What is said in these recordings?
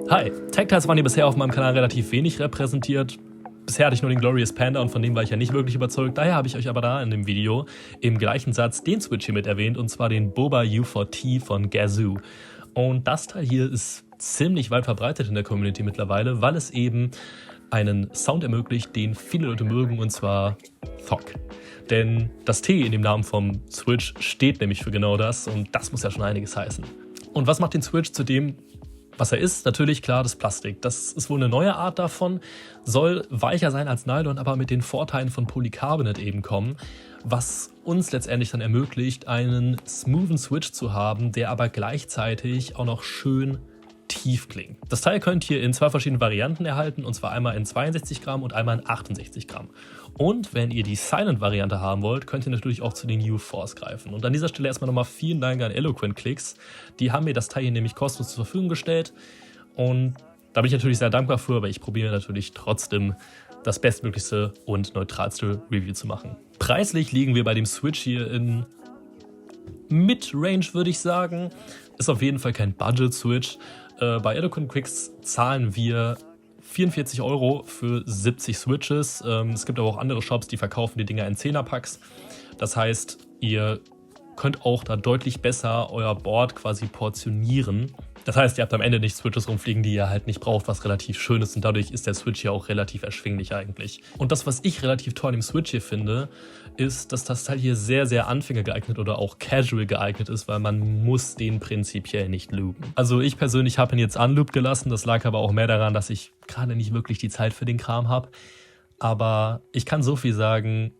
Hi, Tech-Tiles waren hier bisher auf meinem Kanal relativ wenig repräsentiert. Bisher hatte ich nur den Glorious Panda und von dem war ich ja nicht wirklich überzeugt. Daher habe ich euch aber da in dem Video im gleichen Satz den Switch hier mit erwähnt, und zwar den Boba U4T von Gazoo. Und das Teil hier ist ziemlich weit verbreitet in der Community mittlerweile, weil es eben einen Sound ermöglicht, den viele Leute mögen, und zwar Thok. Denn das T in dem Namen vom Switch steht nämlich für genau das, und das muss ja schon einiges heißen. Und was macht den Switch zu dem, was er ist? Natürlich klar das Plastik. Das ist wohl eine neue Art davon, soll weicher sein als Nylon, aber mit den Vorteilen von Polycarbonat eben kommen, was uns letztendlich dann ermöglicht, einen smoothen Switch zu haben, der aber gleichzeitig auch noch schön tief klingt. Das Teil könnt ihr in zwei verschiedenen Varianten erhalten, und zwar einmal in 62 Gramm und einmal in 68 Gramm. Und wenn ihr die Silent-Variante haben wollt, könnt ihr natürlich auch zu den U-Force greifen. Und an dieser Stelle erstmal nochmal vielen Dank an Eloquent Clicks. Die haben mir das Teil hier nämlich kostenlos zur Verfügung gestellt. Und da bin ich natürlich sehr dankbar für, aber ich probiere natürlich trotzdem das bestmöglichste und neutralste Review zu machen. Preislich liegen wir bei dem Switch hier in Mid-Range, würde ich sagen. Ist auf jeden Fall kein Budget-Switch. Bei Eloquent Clicks zahlen wir 44 € für 70 Switches. Es gibt aber auch andere Shops, die verkaufen die Dinger in 10er-Packs. Das heißt, ihr könnt auch da deutlich besser euer Board quasi portionieren. Das heißt, ihr habt am Ende nicht Switches rumfliegen, die ihr halt nicht braucht, was relativ schön ist, und dadurch ist der Switch hier auch relativ erschwinglich eigentlich. Und das, was ich relativ toll im Switch hier finde, ist, dass das Teil hier sehr, sehr Anfänger geeignet oder auch Casual geeignet ist, weil man muss den prinzipiell nicht loopen. Also ich persönlich habe ihn jetzt unlooped gelassen, das lag aber auch mehr daran, dass ich gerade nicht wirklich die Zeit für den Kram habe. Aber ich kann so viel sagen,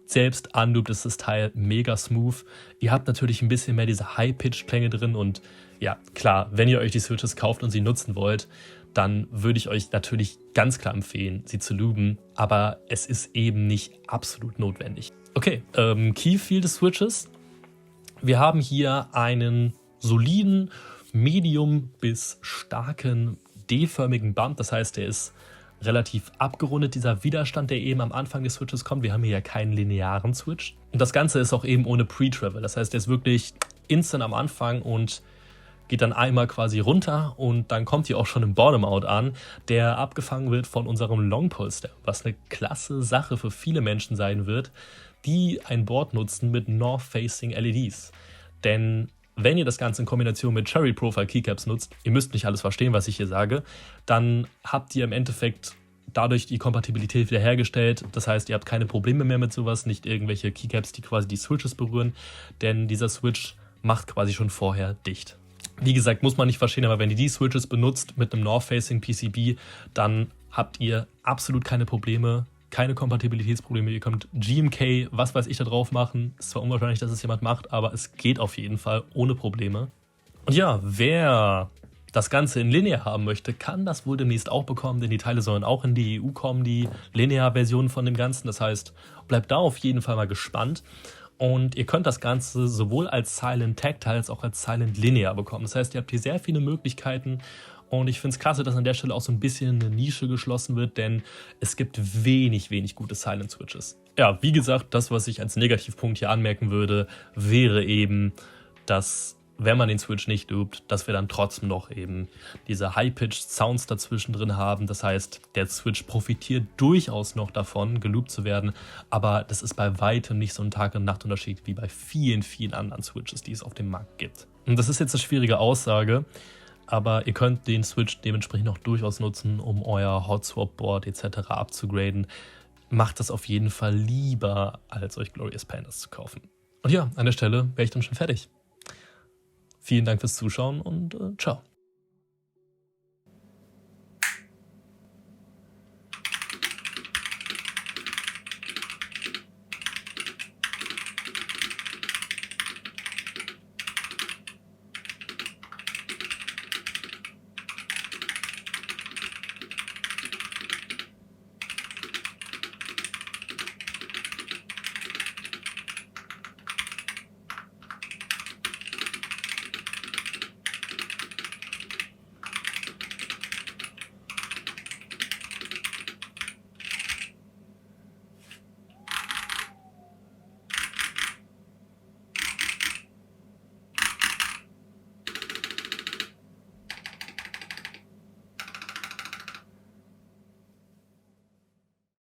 selbst unlooped ist das Teil mega smooth. Ihr habt natürlich ein bisschen mehr diese High-Pitch-Klänge drin, und ja, klar, wenn ihr euch die Switches kauft und sie nutzen wollt, dann würde ich euch natürlich ganz klar empfehlen, sie zu loopen, aber es ist eben nicht absolut notwendig. Okay, Key-Feel des Switches. Wir haben hier einen soliden, medium bis starken D-förmigen Bump, das heißt, der ist relativ abgerundet, dieser Widerstand, der eben am Anfang des Switches kommt. Wir haben hier ja keinen linearen Switch. Und das Ganze ist auch eben ohne Pre-Travel. Das heißt, der ist wirklich instant am Anfang und geht dann einmal quasi runter, und dann kommt hier auch schon im Bottom-Out an, der abgefangen wird von unserem Long-Pull-Step, was eine klasse Sache für viele Menschen sein wird, die ein Board nutzen mit North-Facing LEDs. Denn wenn ihr das Ganze in Kombination mit Cherry Profile Keycaps nutzt, ihr müsst nicht alles verstehen, was ich hier sage, dann habt ihr im Endeffekt dadurch die Kompatibilität wiederhergestellt. Das heißt, ihr habt keine Probleme mehr mit sowas, nicht irgendwelche Keycaps, die quasi die Switches berühren, denn dieser Switch macht quasi schon vorher dicht. Wie gesagt, muss man nicht verstehen, aber wenn ihr die Switches benutzt mit einem North-Facing PCB, dann habt ihr absolut keine Probleme, keine Kompatibilitätsprobleme. Ihr könnt GMK, was weiß ich, da drauf machen. Ist zwar unwahrscheinlich, dass es jemand macht, aber es geht auf jeden Fall ohne Probleme. Und ja, wer das Ganze in Linear haben möchte, kann das wohl demnächst auch bekommen, denn die Teile sollen auch in die EU kommen, die Linear-Version von dem Ganzen. Das heißt, bleibt da auf jeden Fall mal gespannt. Und ihr könnt das Ganze sowohl als Silent Tactile als auch als Silent Linear bekommen. Das heißt, ihr habt hier sehr viele Möglichkeiten. Und ich finde es klasse, dass an der Stelle auch so ein bisschen eine Nische geschlossen wird, denn es gibt wenig gute Silent Switches. Ja, wie gesagt, das, was ich als Negativpunkt hier anmerken würde, wäre eben, dass, wenn man den Switch nicht loopt, dass wir dann trotzdem noch eben diese High-Pitched Sounds dazwischen drin haben. Das heißt, der Switch profitiert durchaus noch davon, geloopt zu werden, aber das ist bei weitem nicht so ein Tag- und Nachtunterschied wie bei vielen anderen Switches, die es auf dem Markt gibt. Und das ist jetzt eine schwierige Aussage, aber ihr könnt den Switch dementsprechend noch durchaus nutzen, um euer Hot-Swap-Board etc. abzugraden. Macht das auf jeden Fall lieber, als euch Glorious Pandas zu kaufen. Und ja, an der Stelle wäre ich dann schon fertig. Vielen Dank fürs Zuschauen und ciao.